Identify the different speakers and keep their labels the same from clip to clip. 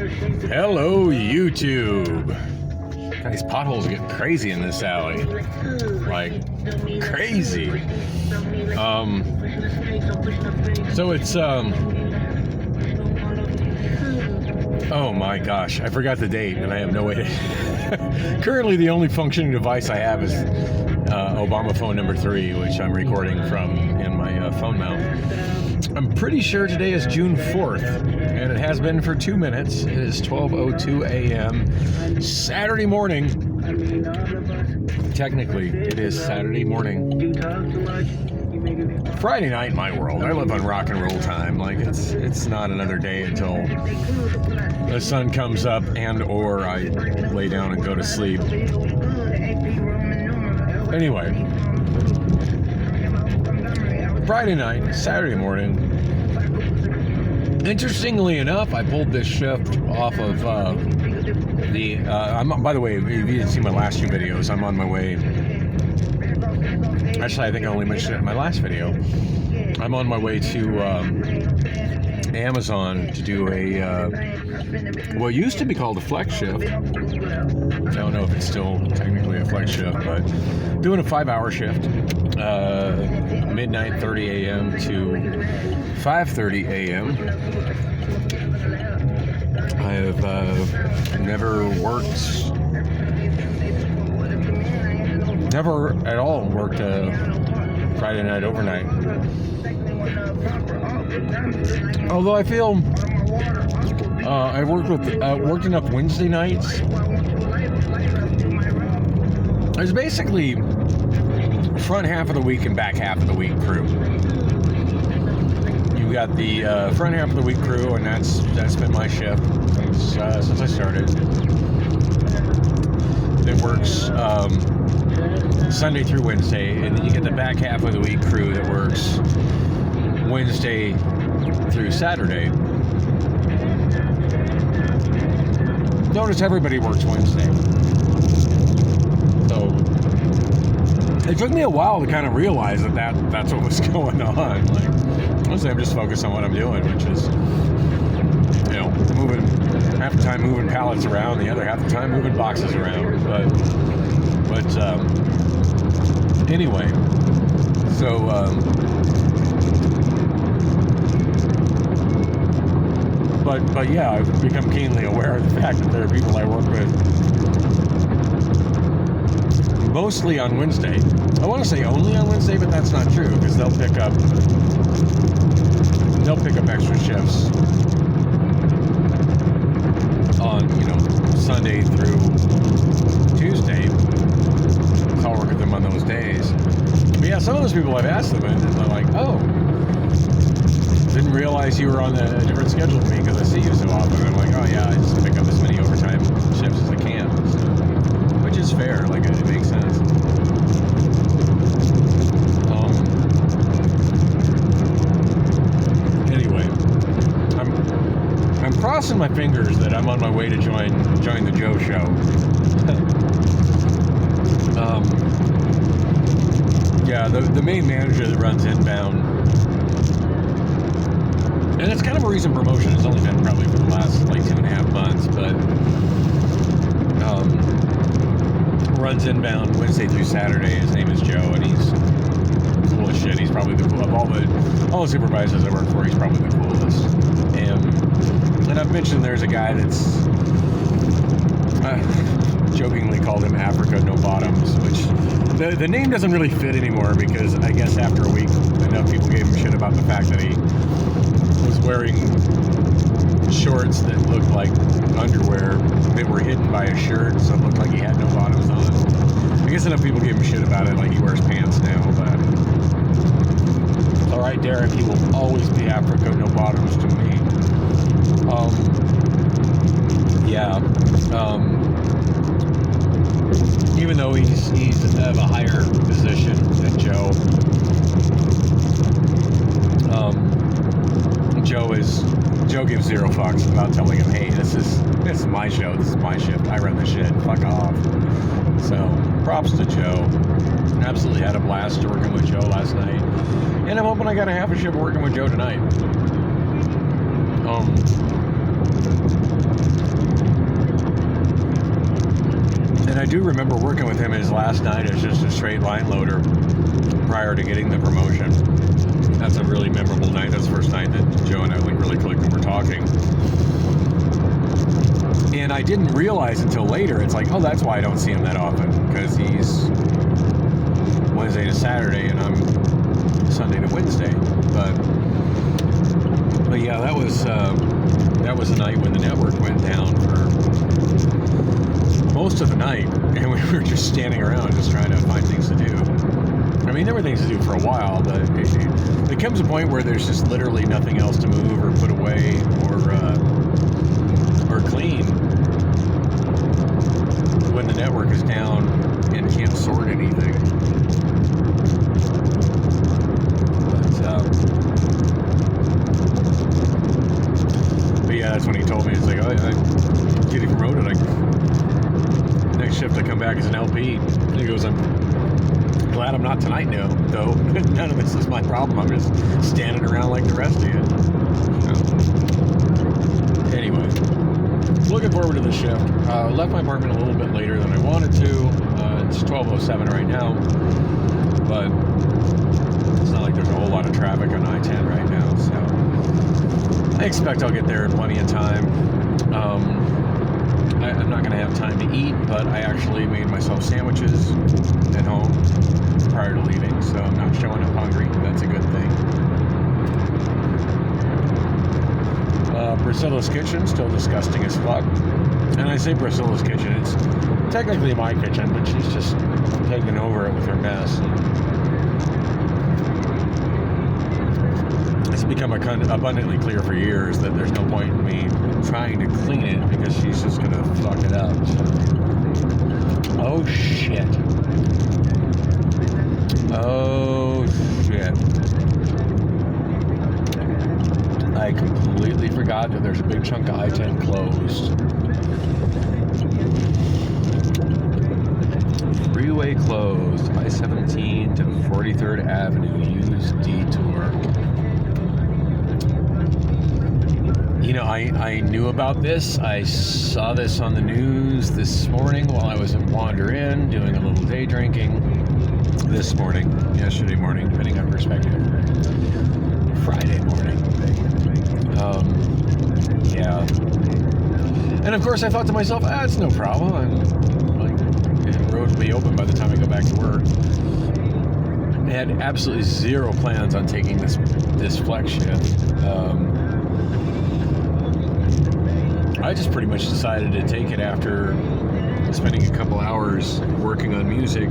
Speaker 1: Hello, YouTube. These potholes get crazy in this alley. Like, crazy. So it's, oh my gosh, I forgot the date and I have no way to... Currently, the only functioning device I have is Obama phone number 3, which I'm recording from in my phone mount. I'm pretty sure today is June 4th, and it has been for 2 minutes. It is 12:02 a.m. Saturday morning. Technically, it is Saturday morning. Friday night in my world. I live on rock and roll time. Like, it's not another day until the sun comes up and or I lay down and go to sleep. Anyway. Friday night, Saturday morning. Interestingly enough, I pulled this shift off of by the way, if you didn't see my last 2 videos, I'm on my way. Actually, I think I only mentioned it in my last video. I'm on my way to Amazon to do what used to be called a flex shift. I don't know if it's still technically a flex shift, but doing a 5-hour shift, midnight 30 a.m. to 5:30 a.m. I have never at all worked Friday night overnight. Although I feel I worked enough Wednesday nights. There's basically front half of the week and back half of the week crew. You got the front half of the week crew, and that's been my shift since I started. It works Sunday through Wednesday, and then you get the back half of the week crew that works Wednesday through Saturday. Notice everybody works Wednesday. So it took me a while to kind of realize that's what was going on. Like, honestly, I'm just focused on what I'm doing, which is, moving half the time moving pallets around, the other half the time moving boxes around. But anyway, so but yeah, I've become keenly aware of the fact that there are people I work with mostly on Wednesday. I want to say only on Wednesday, but that's not true, because they'll pick up extra shifts on Sunday through Tuesday. So I'll work with them on those days. But yeah, some of those people I've asked them, and they're like, "Oh, didn't realize you were on a different schedule than me because I see you so often." And I'm like, "Oh yeah, I just pick up as many overtime shifts as I can," so, which is fair. Like, it makes sense. Anyway, I'm crossing my fingers that I'm on my way to join the Joe Show. Yeah, the main manager that runs Inbound, and it's kind of a recent promotion. It's only been probably for the last 2.5 months, but runs Inbound Wednesday through Saturday. His name is Joe, and he's cool as shit. He's probably the coolest. All the supervisors I work for, he's probably the coolest. And I've mentioned there's a guy that's jokingly called him Africa No Bottoms, which the name doesn't really fit anymore, because I guess after a week enough people gave him shit about the fact that he was wearing shorts that looked like underwear that were hidden by a shirt, so it looked like he had no bottoms on. I guess enough people gave him shit about it, like he wears pants now, but alright, Derek, he will always be Africa No Bottoms to me. Even though he's of a higher position than Joe, Joe gives zero fucks about telling him, "Hey, this is my show, this is my shift, I run the shit, fuck off." So props to Joe. Absolutely had a blast working with Joe last night, and I'm hoping I got a half a shift working with Joe tonight. do remember working with him his last night as just a straight line loader prior to getting the promotion. That's a really memorable night. That's the first night that Joe and I really clicked and were talking. And I didn't realize until later, it's like, oh, that's why I don't see him that often, because he's Wednesday to Saturday and I'm Sunday to Wednesday. But yeah, that was the night when the network went down for most of the night, and we were just standing around just trying to find things to do. I mean, there were things to do for a while, but it comes a point where there's just literally nothing else to move or put away or clean when the network is down and can't sort anything. But yeah, that's when he told me, it's like, oh, I'm getting promoted. Next shift I come back as an LP. And he goes, I'm glad I'm not tonight now, though. None of this is my problem. I'm just standing around like the rest of you. So, anyway, looking forward to the shift. Left my apartment a little bit later than I wanted to. It's 12:07 right now, but it's not like there's a whole lot of traffic on I-10 right now, so I expect I'll get there in plenty of time. I'm not going to have time to eat, but I actually made myself sandwiches at home prior to leaving, so I'm not showing up hungry. That's a good thing. Priscilla's kitchen, still disgusting as fuck. And I say Priscilla's kitchen, it's technically my kitchen, but she's just taking over it with her mess. It's become abundantly clear for years that there's no point in me trying to clean it because she's just going to fuck it up. So. Oh, shit. Oh, shit. I completely forgot that there's a big chunk of I-10 closed. Freeway closed. I-17 to 43rd Avenue. Use detour. You know, I knew about this. I saw this on the news this morning while I was at Wander Inn doing a little day drinking. This morning, yesterday morning, depending on perspective. Friday morning. Yeah. And of course I thought to myself, it's no problem. The road will be open by the time I go back to work. I had absolutely zero plans on taking this flex shift. I just pretty much decided to take it after spending a couple hours working on music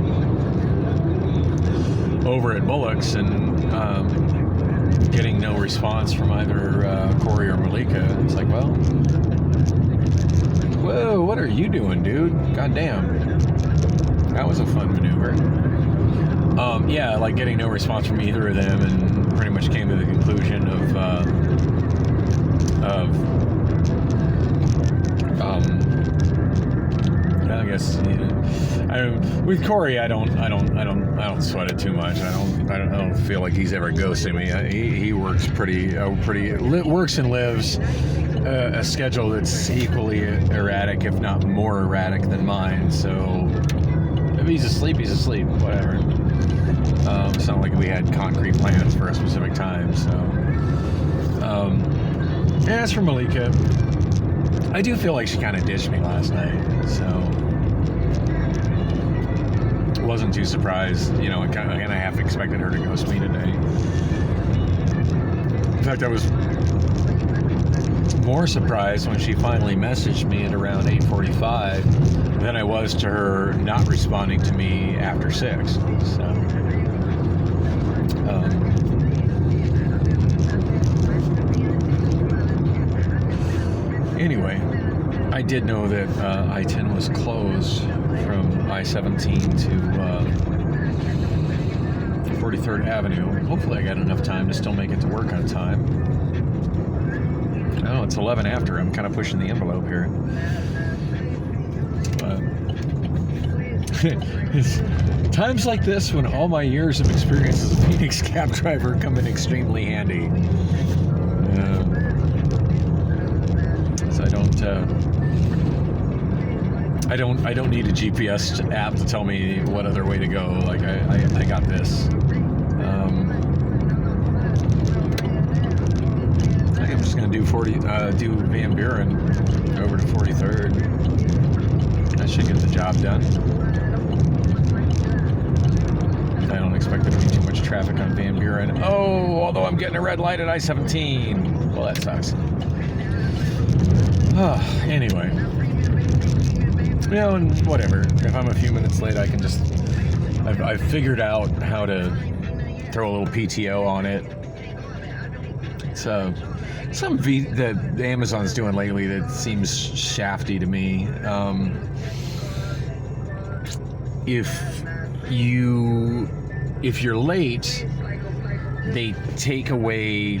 Speaker 1: over at Bullock's and getting no response from either Corey or Malika. It's like, well, whoa, what are you doing, dude? Goddamn. That was a fun maneuver. Yeah, like getting no response from either of them, and pretty much came to the conclusion of I guess with Corey, I don't sweat it too much. I don't feel like he's ever ghosting me. He works works and lives a schedule that's equally erratic, if not more erratic than mine. So if he's asleep, he's asleep. Whatever. It's not like we had concrete plans for a specific time. So, and as for Malika, I do feel like she kind of ditched me last night. So. Wasn't too surprised, you know, and I half expected her to ghost me today. In fact, I was more surprised when she finally messaged me at around 8:45 than I was to her not responding to me after 6. So, anyway, I did know that I-10 was closed from I-17 to 43rd Avenue. Hopefully I got enough time to still make it to work on time. Oh, it's 11 after. I'm kind of pushing the envelope here. But it's times like this when all my years of experience as a Phoenix cab driver come in extremely handy. So I I don't need a GPS app to tell me what other way to go. Like I got this. I think I'm just gonna do do Van Buren over to 43rd. That should get the job done. I don't expect there to be too much traffic on Van Buren. Oh, although I'm getting a red light at I-17. Well, that sucks. Anyway. You know, and whatever. If I'm a few minutes late, I can just... I've figured out how to throw a little PTO on it. So, something that Amazon's doing lately that seems shafty to me. If you're late, they take away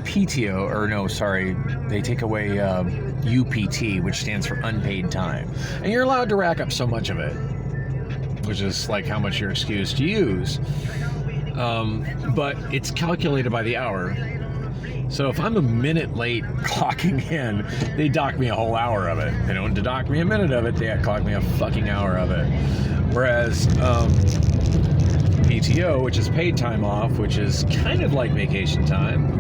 Speaker 1: PTO, or no, sorry, they take away UPT, which stands for unpaid time. And you're allowed to rack up so much of it, which is like how much you're excused to use. But it's calculated by the hour. So if I'm a minute late clocking in, they dock me a whole hour of it. They don't dock me a minute of it, they clock me a fucking hour of it. Whereas PTO, which is paid time off, which is kind of like vacation time,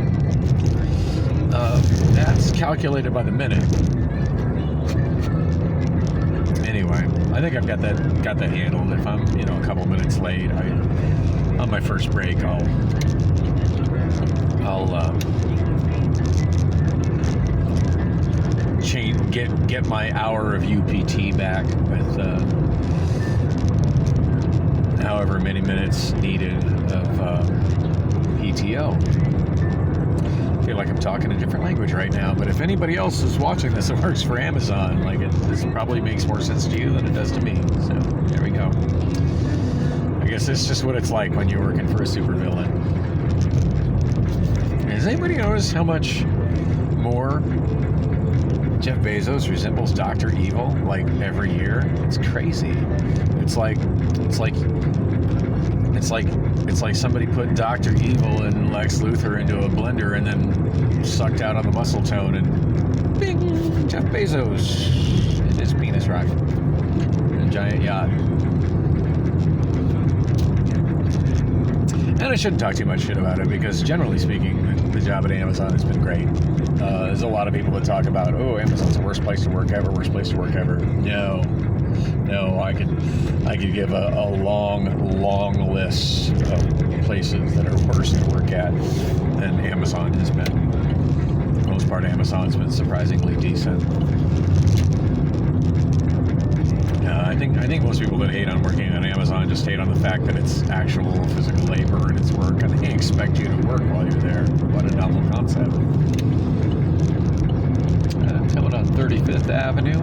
Speaker 1: that's calculated by the minute. Anyway, I think I've got that handled. If I'm a couple minutes late, on my first break, I'll get my hour of UPT back with however many minutes needed of PTO. I feel like I'm talking a different language right now, but if anybody else is watching this that works for Amazon, this probably makes more sense to you than it does to me. So there we go. I guess it's just what it's like when you're working for a supervillain. Has anybody noticed how much more Jeff Bezos resembles Dr. Evil every year? It's crazy. It's like somebody put Dr. Evil and Lex Luthor into a blender and then sucked out on the muscle tone, and bing, Jeff Bezos and his penis rock and a giant yacht. And I shouldn't talk too much shit about it, because generally speaking, the job at Amazon has been great. There's a lot of people that talk about, oh, Amazon's the worst place to work ever, No, I could give a long list of places that are worse to work at than Amazon has been. For the most part, Amazon's been surprisingly decent. I think most people that hate on working on Amazon just hate on the fact that it's actual physical labor and it's work, and they expect you to work while you're there. What a novel concept. Coming on 35th Avenue.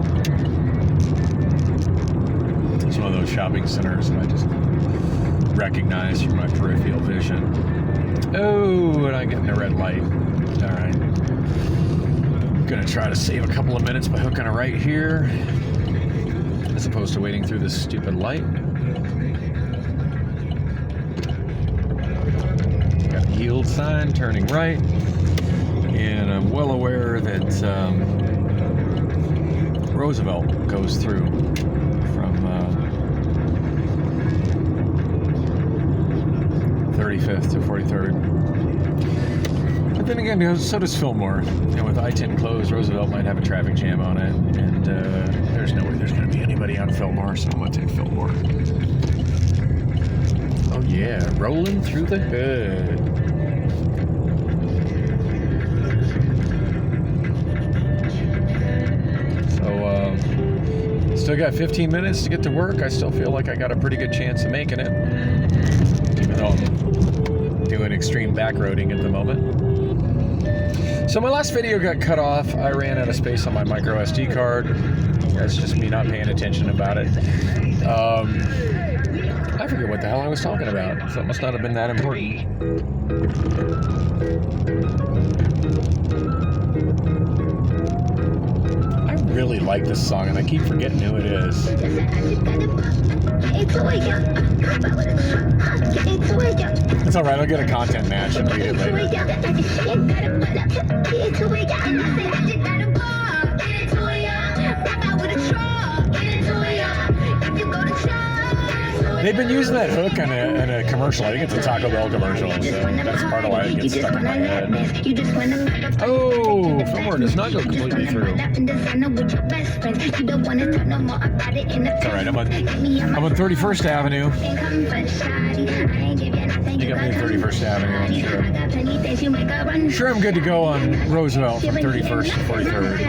Speaker 1: It's one of those shopping centers that I just recognize from my peripheral vision. Oh, and I'm getting a red light. All right. I'm going to try to save a couple of minutes by hooking a right here, as opposed to waiting through this stupid light. Got a yield sign turning right, and I'm well aware that Roosevelt goes through from 35th to 43rd. But then again, so does Fillmore. And with I-10 closed, Roosevelt might have a traffic jam on it, and there's no way there's going to be anybody on Fillmore, so I'm going to take Fillmore. Oh yeah, rolling through the hood. Still got 15 minutes to get to work. I still feel like I got a pretty good chance of making it, even though I'm doing extreme backroading at the moment. So my last video got cut off. I ran out of space on my micro SD card. That's just me not paying attention about it. I forget what the hell I was talking about, so it must not have been that important. I really like this song, and I keep forgetting who it is. It's alright, I'll get a content match and read it later. They've been using that hook in a commercial. I think it's a Taco Bell commercial, so that's part of why it gets stuck in my head. Oh, firmware does not go completely through. It's alright, I'm on 31st Avenue. You got me at 31st Avenue, I'm sure. I'm good to go on Roosevelt from 31st to 43rd.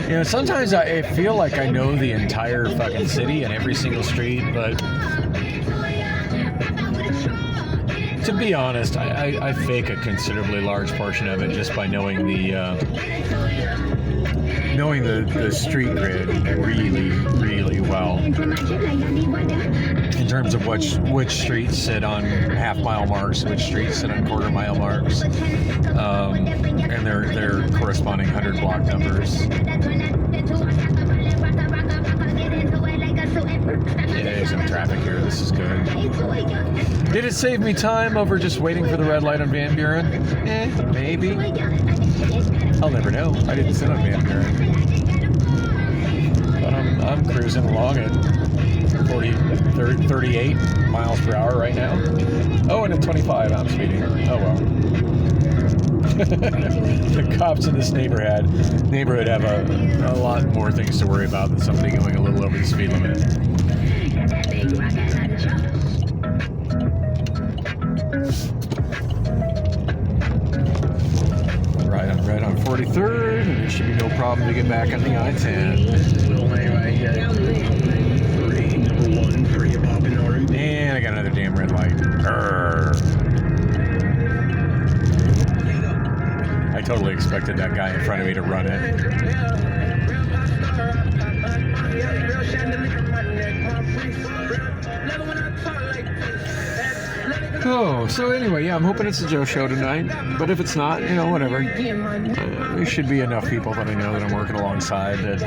Speaker 1: You know, sometimes I feel like I know the entire fucking city and every single street, but to be honest, I fake a considerably large portion of it just by knowing the street grid really, really well. In terms of which streets sit on half-mile marks, which streets sit on quarter-mile marks, and their corresponding 100-block numbers. Yeah, there's some traffic here. This is good. Did it save me time over just waiting for the red light on Van Buren? Maybe. I'll never know. I didn't sit on Van Buren. But I'm cruising along at 38 miles per hour right now. Oh, and at 25 I'm speeding. Oh well. The cops in this neighborhood have a lot more things to worry about than somebody going a little over the speed limit. Right on 43rd, and there should be no problem to get back on the I-10. And I got another damn red light. Grrr. I totally expected that guy in front of me to run it. Oh, so anyway, yeah, I'm hoping it's a Joe show tonight. But if it's not, you know, whatever. There should be enough people that I know that I'm working alongside that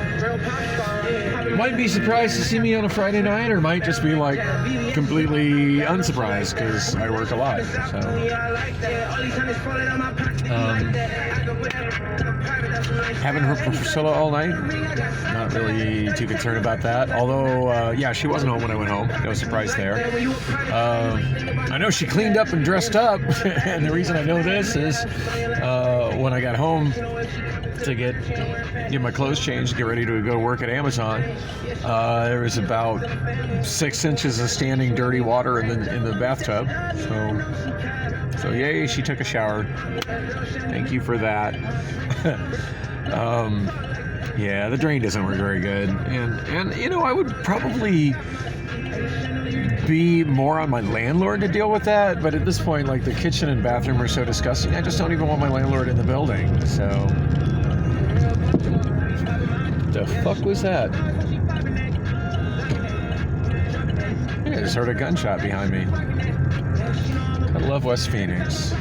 Speaker 1: might be surprised to see me on a Friday night, or might just be like completely unsurprised because I work a lot. So, haven't heard from Priscilla all night. Not really too concerned about that. Although, yeah, she wasn't home when I went home. No surprise there. I know she cleaned up and dressed up, and the reason I know this is when I got home to get my clothes changed, get ready to go work at Amazon, there was about 6 inches of standing dirty water in the bathtub. So yay, she took a shower. Thank you for that. Yeah, the drain doesn't work very good, and you know, I would probably be more on my landlord to deal with that, but at this point, like, the kitchen and bathroom are so disgusting, I just don't even want my landlord in the building. So, the fuck was that? I just heard a gunshot behind me. I love West Phoenix.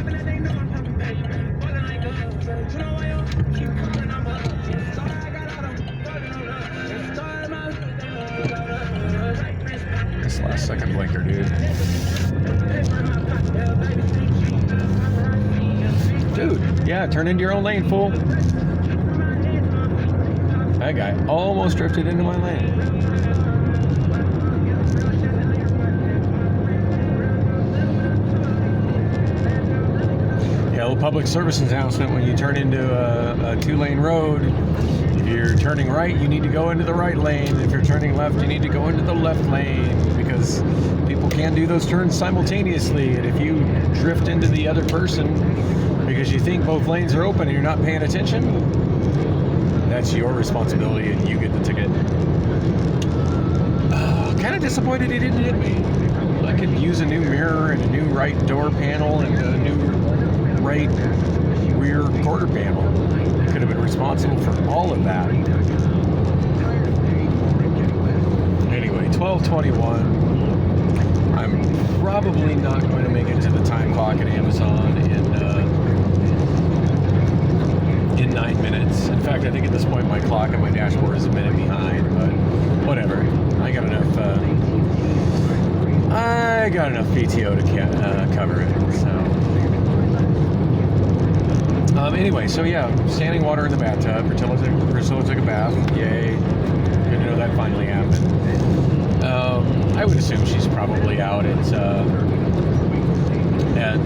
Speaker 1: This last second blinker, dude. Dude, yeah, turn into your own lane, fool. That guy almost drifted into my lane. Yeah, a little public service announcement: when you turn into a 2-lane road, if you're turning right, you need to go into the right lane. If you're turning left, you need to go into the left lane, because people can do those turns simultaneously. And if you drift into the other person because you think both lanes are open and you're not paying attention, that's your responsibility and you get the ticket. Kind of disappointed he didn't hit me. I could use a new mirror and a new right door panel and a new right rear quarter panel. Could have been responsible for all of that. Anyway, 12:21. I'm probably not going to make it to the time clock at Amazon in 9 minutes. In fact, I think at this point my clock on my dashboard is a minute behind, but whatever. I got enough PTO to cover it. So, Anyway, so yeah, standing water in the bathtub. Priscilla took a bath. Yay. Good to know that finally happened. I would assume she's probably out at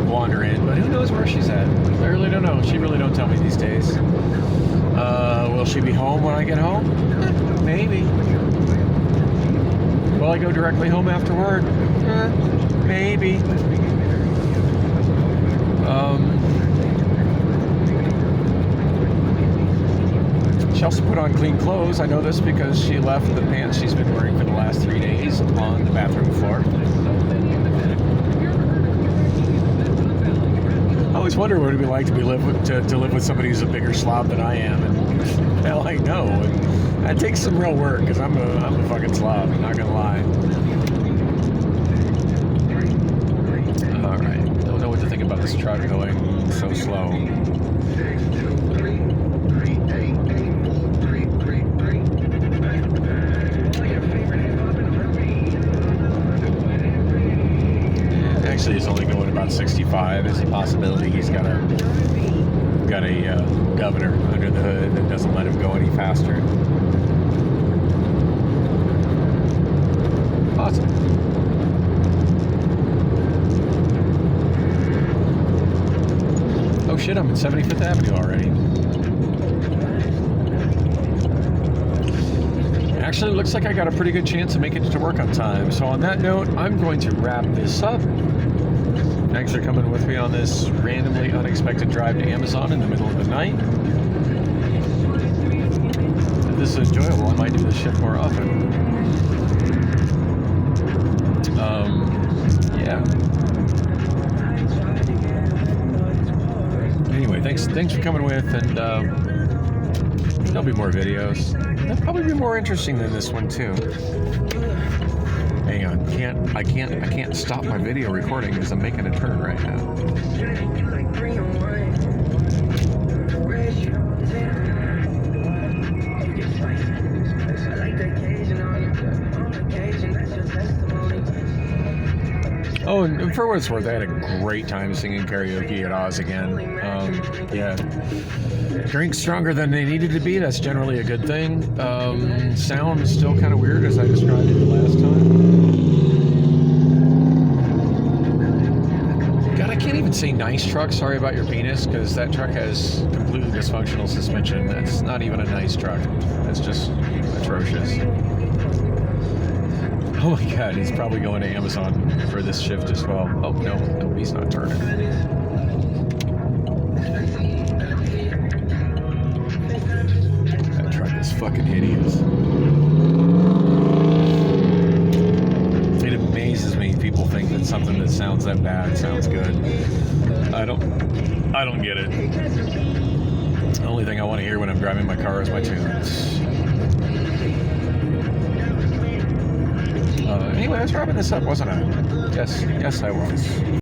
Speaker 1: Wander Inn, but who knows where she's at? I really don't know. She really don't tell me these days. Will she be home when I get home? Maybe. Will I go directly home afterward? Maybe. She also put on clean clothes. I know this because she left the pants she's been wearing for the last 3 days on the bathroom floor. I always wonder what it'd be like to live with somebody who's a bigger slob than I am, and hell, I know. And that takes some real work because I'm a fucking slob. I'm not gonna lie. All right, don't know what to think about this truck going so slow. Actually, it's only going about 65. There's a possibility he's got a governor under the hood that doesn't let him go any faster. Awesome. Oh shit, I'm in 75th Avenue already. Actually, it looks like I got a pretty good chance of making it to work on time. So on that note, I'm going to wrap this up. Thanks for coming with me on this randomly unexpected drive to Amazon in the middle of the night. If this is enjoyable, I might do this shit more often. Yeah. Anyway, thanks for coming with, and there'll be more videos. They'll probably be more interesting than this one too. Hang on, I can't stop my video recording because I'm making a turn right now. Oh, and for what it's worth, I had a great time singing karaoke at Oz again. Yeah. Drinks stronger than they needed to be, that's generally a good thing. Sound is still kind of weird as I described it the last time. God, I can't even say nice truck, sorry about your penis, because that truck has completely dysfunctional suspension. That's not even a nice truck. That's just atrocious. Oh my god, he's probably going to Amazon for this shift as well. Oh, no, he's not turning. That truck is fucking hideous. It amazes me people think that something that sounds that bad sounds good. I don't get it. The only thing I want to hear when I'm driving my car is my tunes. Anyway, I was wrapping this up, wasn't I? Yes, I was.